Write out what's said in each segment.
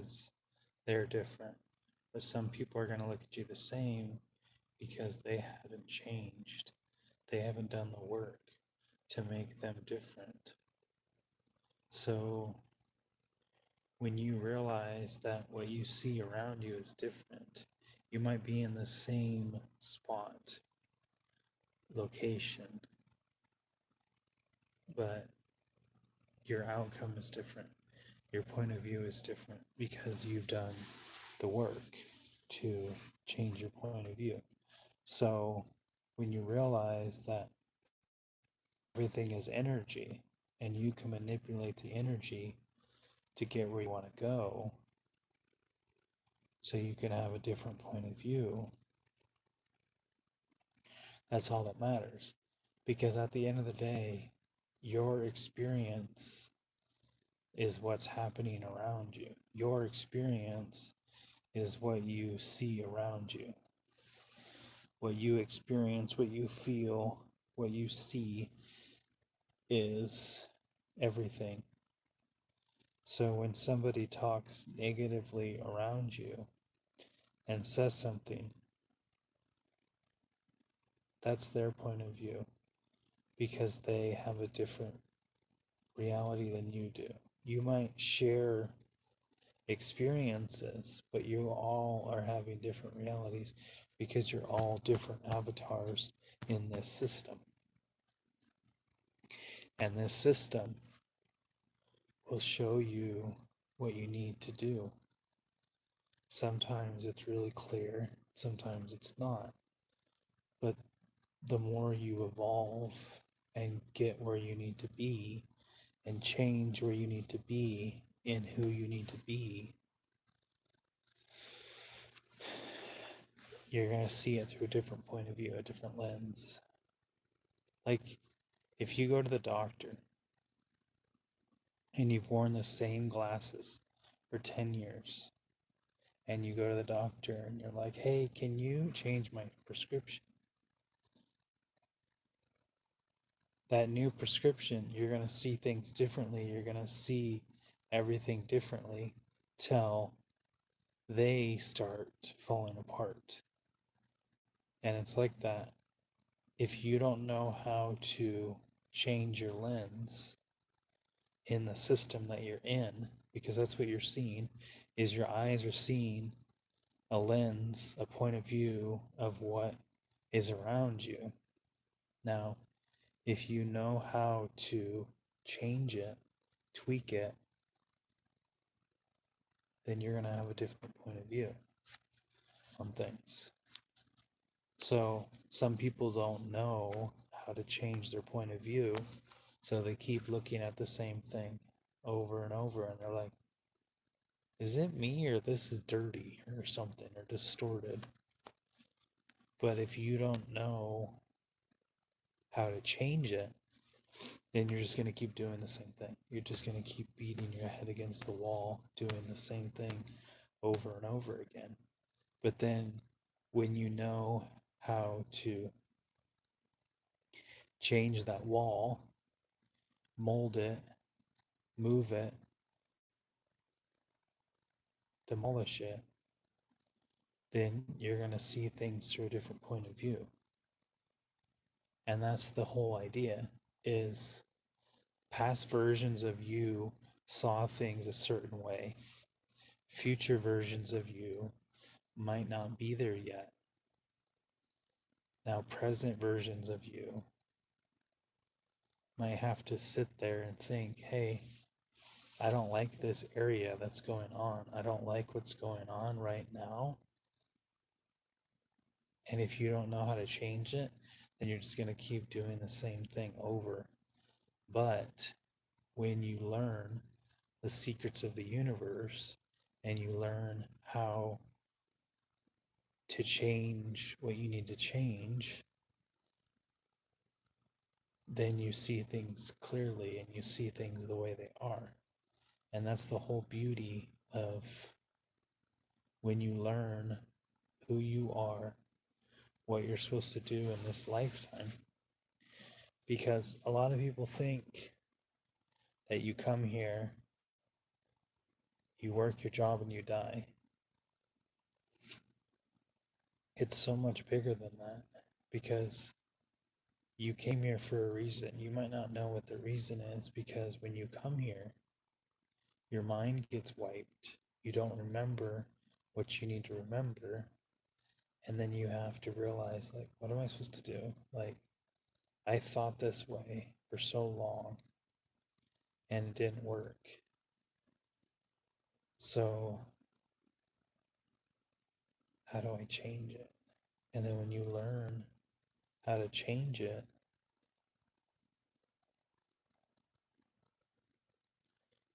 because they're different. But some people are going to look at you the same because they haven't changed. They haven't done the work to make them different. So when you realize that what you see around you is different, you might be in the same spot, location, but your outcome is different. Your point of view is different because you've done the work to change your point of view. So when you realize that everything is energy and you can manipulate the energy to get where you want to go, so you can have a different point of view, that's all that matters. Because at the end of the day, your experience is what's happening around you. Your experience is what you see around you. What you experience, what you feel, what you see is everything. So when somebody talks negatively around you and says something, that's their point of view because they have a different reality than you do. You might share experiences, but you all are having different realities because you're all different avatars in this system. And this system will show you what you need to do. Sometimes it's really clear, sometimes it's not. But the more you evolve and get where you need to be and change where you need to be in who you need to be, you're going to see it through a different point of view, a different lens. Like if you go to the doctor and you've worn the same glasses for 10 years and you go to the doctor and you're like, hey, can you change my prescription? That new prescription, you're going to see things differently. You're going to see everything differently till they start falling apart. And it's like that. If you don't know how to change your lens in the system that you're in, because that's what you're seeing, is your eyes are seeing a lens, a point of view of what is around you. Now, if you know how to change it, tweak it, then you're going to have a different point of view on things. So some people don't know how to change their point of view, so they keep looking at the same thing over and over, and they're like, is it me or this is dirty or something or distorted? But if you don't know how to change it, then you're just going to keep doing the same thing. You're just going to keep beating your head against the wall, doing the same thing over and over again. But then when you know how to change that wall, mold it, move it, demolish it, then you're going to see things through a different point of view. And that's the whole idea, is past versions of you saw things a certain way. Future versions of you might not be there yet. Now, present versions of you might have to sit there and think, hey, I don't like this area that's going on. I don't like what's going on right now. And if you don't know how to change it, then you're just going to keep doing the same thing over. But when you learn the secrets of the universe and you learn how to change what you need to change, then you see things clearly and you see things the way they are. And that's the whole beauty of when you learn who you are, what you're supposed to do in this lifetime. Because a lot of people think that you come here, you work your job and you die. It's so much bigger than that because you came here for a reason. You might not know what the reason is because when you come here, your mind gets wiped. You don't remember what you need to remember. And then you have to realize, like, what am I supposed to do? Like, I thought this way for so long and it didn't work. So, how do I change it? And then when you learn how to change it,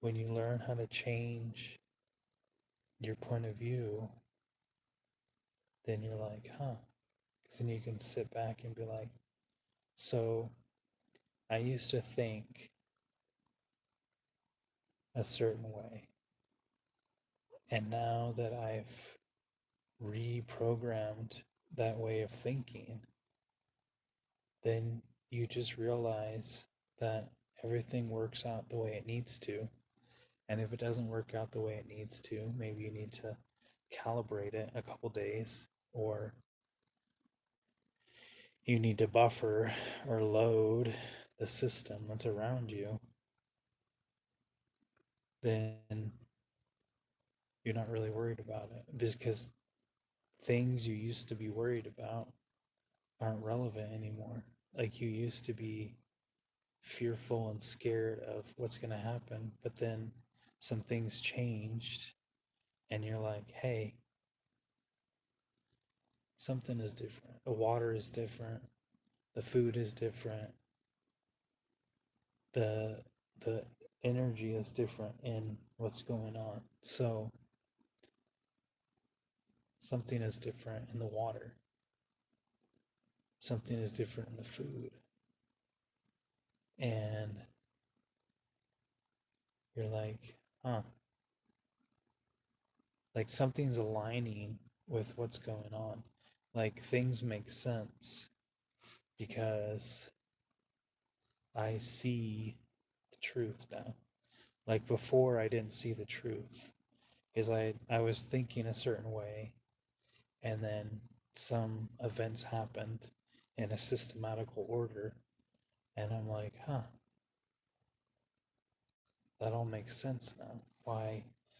when you learn how to change your point of view, then you're like, huh. Because then you can sit back and be like, so I used to think a certain way. And now that I've reprogrammed that way of thinking, then you just realize that everything works out the way it needs to. And if it doesn't work out the way it needs to, maybe you need to calibrate it a couple days, or you need to buffer or load the system that's around you. Then you're not really worried about it because things you used to be worried about aren't relevant anymore. Like you used to be fearful and scared of what's going to happen, but then some things changed and you're like, hey, something is different. The water is different. The food is different. The the energy is different in what's going on. So something is different in the water. Something is different in the food. And you're like, huh, like something's aligning with what's going on. Like things make sense because I see the truth now. Like before, I didn't see the truth because I was thinking a certain way, and then some events happened in a systematical order, and I'm like, huh, that all makes sense now.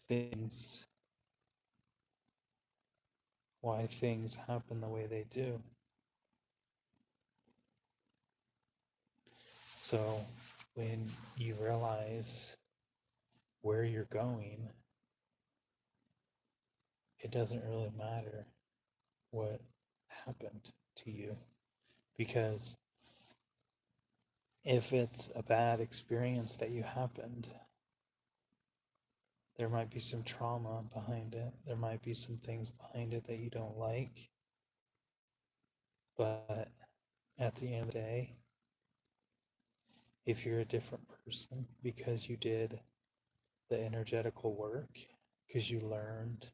Things why things happen the way they do. So when you realize where you're going, it doesn't really matter what happened to you because if it's a bad experience that you happened, there might be some trauma behind it. There might be some things behind it that you don't like. But at the end of the day, if you're a different person because you did the energetical work, because you learned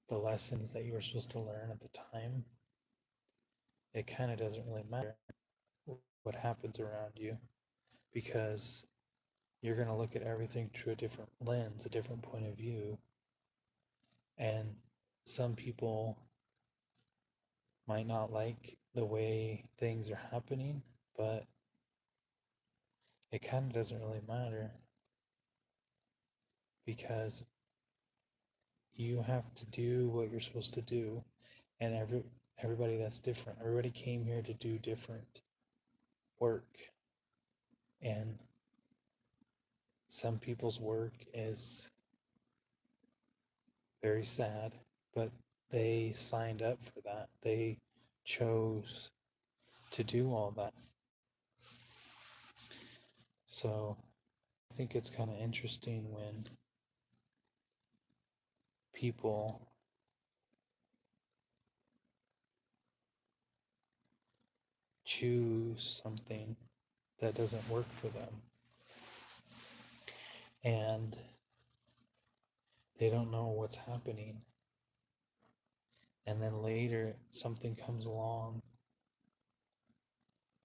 the lessons that you were supposed to learn at the time, it kind of doesn't really matter what happens around you because you're going to look at everything through a different lens, a different point of view. And some people might not like the way things are happening, but it kind of doesn't really matter because you have to do what you're supposed to do, and everybody that's different. Everybody came here to do different work, and some people's work is very sad, but they signed up for that. They chose to do all that. So I think it's kind of interesting when people choose something that doesn't work for them and they don't know what's happening. And then later something comes along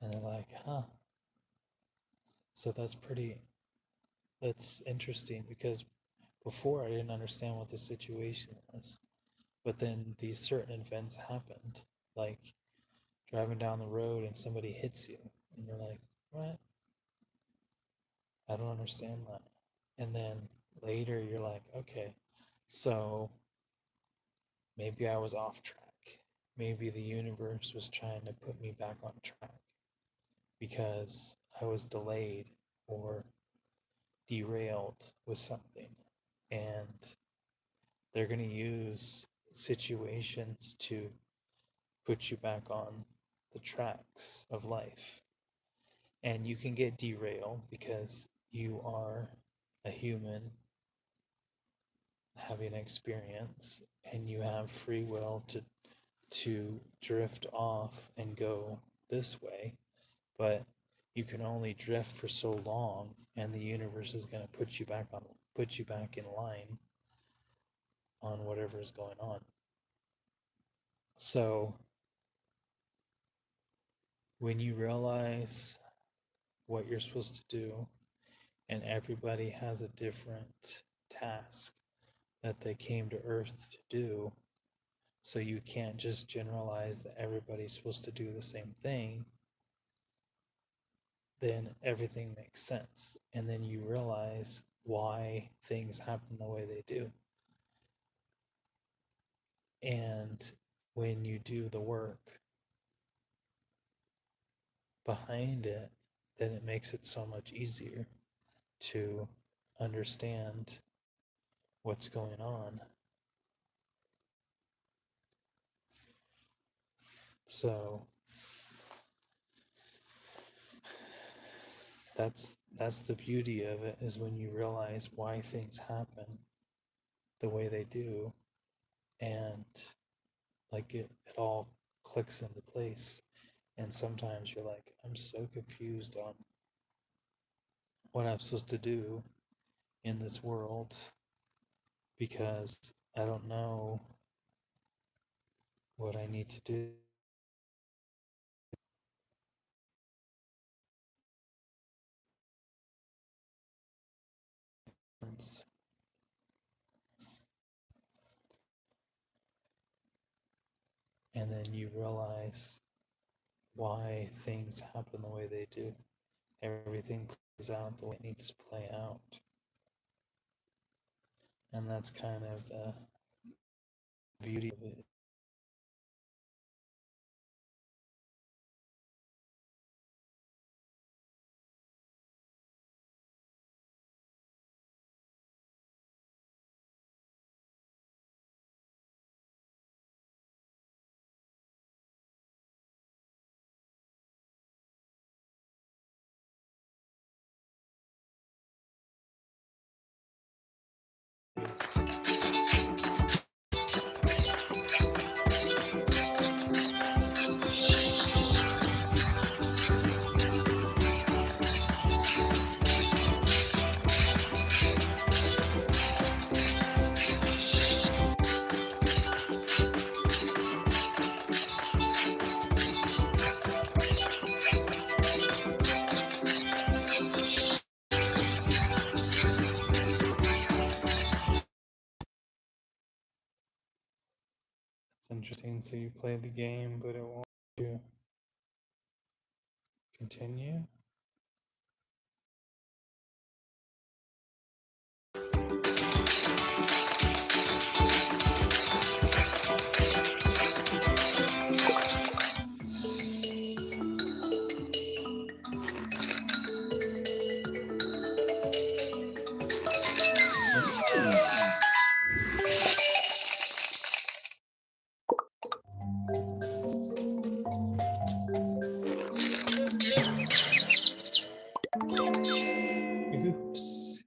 and they're like, huh. So that's interesting because before I didn't understand what the situation was. But then these certain events happened, like driving down the road and somebody hits you, and you're like, what? I don't understand that. And then later you're like, okay, so maybe I was off track. Maybe the universe was trying to put me back on track because I was delayed or derailed with something. And they're going to use situations to put you back on the tracks of life. And you can get derailed because you are a human having an experience and you have free will to drift off and go this way, but you can only drift for so long, and the universe is going to put you back in line on whatever is going on. So when you realize what you're supposed to do, and everybody has a different task that they came to Earth to do, so you can't just generalize that everybody's supposed to do the same thing, then everything makes sense. And then you realize why things happen the way they do. And when you do the work behind it, then it makes it so much easier to understand what's going on. So that's the beauty of it, is when you realize why things happen the way they do, and like it all clicks into place. And sometimes you're like, I'm so confused on what I'm supposed to do in this world because I don't know what I need to do. And then you realize why things happen the way they do. Everything plays out the way it needs to play out. And that's kind of the beauty of it. It's interesting. So you play the game, but it won't let you continue. Oops.